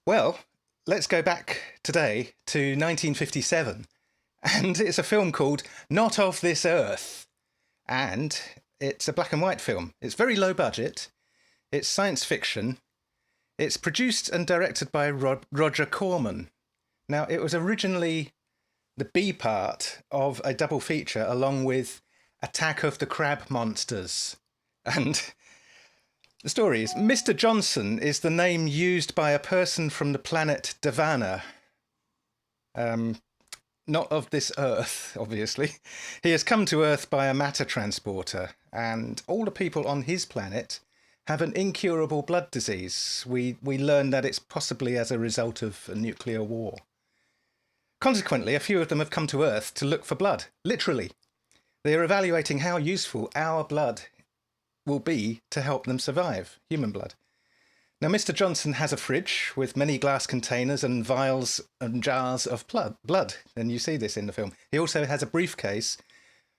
Well, let's go back today to 1957, and it's a film called Not of This Earth, and it's a black and white film. It's very low budget, it's science fiction, it's produced and directed by Roger Corman. Now, it was originally the B part of a double feature along with Attack of the Crab Monsters. And the story is Mr. Johnson is the name used by a person from the planet Davana. Not of this Earth, obviously. He has come to Earth by a matter transporter, and all the people on his planet have an incurable blood disease. We learn that it's possibly as a result of a nuclear war. Consequently, a few of them have come to Earth to look for blood, literally. They are evaluating how useful our blood will be to help them survive, human blood. Now, Mr. Johnson has a fridge with many glass containers and vials and jars of blood, and you see this in the film. He also has a briefcase,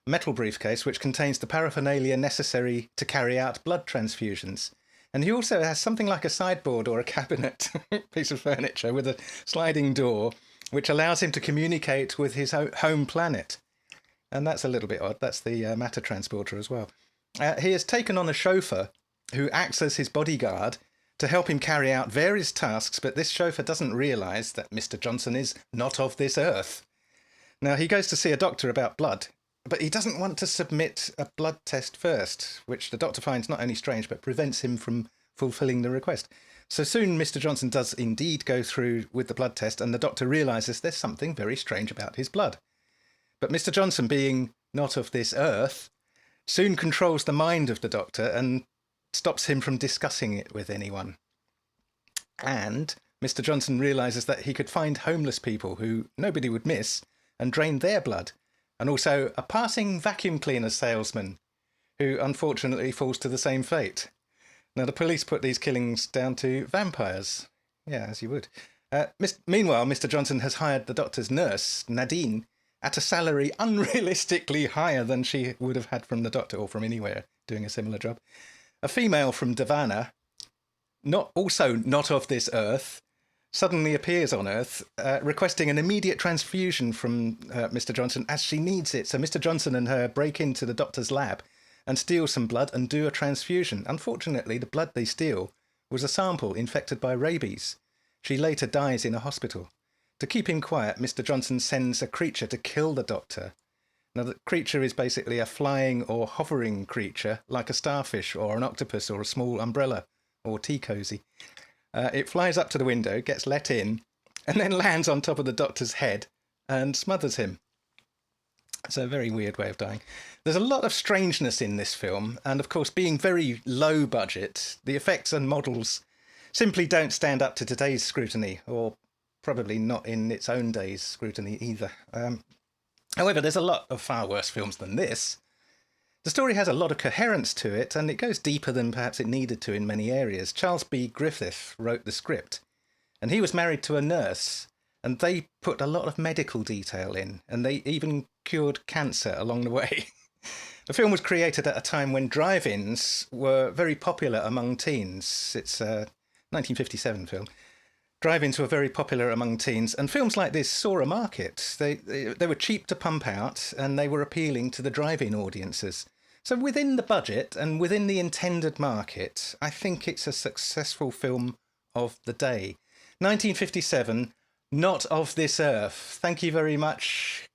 metal briefcase, which contains the paraphernalia necessary to carry out blood transfusions. And he also has something like a sideboard or a cabinet, piece of furniture with a sliding door, which allows him to communicate with his home planet. And that's a little bit odd. That's the matter transporter as well. He has taken on a chauffeur who acts as his bodyguard to help him carry out various tasks, but this chauffeur doesn't realise that Mr. Johnson is not of this earth. Now, he goes to see a doctor about blood, but he doesn't want to submit a blood test first, which the doctor finds not only strange, but prevents him from fulfilling the request. So soon Mr. Johnson does indeed go through with the blood test, and the doctor realises there's something very strange about his blood. But Mr. Johnson, being not of this earth, soon controls the mind of the doctor and stops him from discussing it with anyone. And Mr. Johnson realises that he could find homeless people who nobody would miss and drain their blood, and also a passing vacuum cleaner salesman who unfortunately falls to the same fate. Now, the police put these killings down to vampires. Yeah, as you would. Meanwhile, Mr. Johnson has hired the doctor's nurse, Nadine, at a salary unrealistically higher than she would have had from the doctor or from anywhere doing a similar job. A female from Davana, also not of this earth, suddenly appears on Earth, requesting an immediate transfusion from Mr. Johnson as she needs it. So Mr. Johnson and her break into the doctor's lab and steal some blood and do a transfusion. Unfortunately, the blood they steal was a sample infected by rabies. She later dies in a hospital. To keep him quiet, Mr. Johnson sends a creature to kill the doctor. Now, the creature is basically a flying or hovering creature, like a starfish or an octopus or a small umbrella or tea cosy. It flies up to the window, gets let in, and then lands on top of the doctor's head and smothers him. It's a very weird way of dying. There's a lot of strangeness in this film, and of course, being very low budget, the effects and models simply don't stand up to today's scrutiny, or probably not in its own day's scrutiny either. However, there's a lot of far worse films than this. The story has a lot of coherence to it, and it goes deeper than perhaps it needed to in many areas. Charles B. Griffith wrote the script, and he was married to a nurse, and they put a lot of medical detail in, and they even cured cancer along the way. The film was created at a time when drive-ins were very popular among teens. It's a 1957 film. Drive-ins were very popular among teens, and films like this saw a market. They were cheap to pump out, and they were appealing to the drive-in audiences. So within the budget and within the intended market, I think it's a successful film of the day. 1957, Not of This Earth. Thank you very much,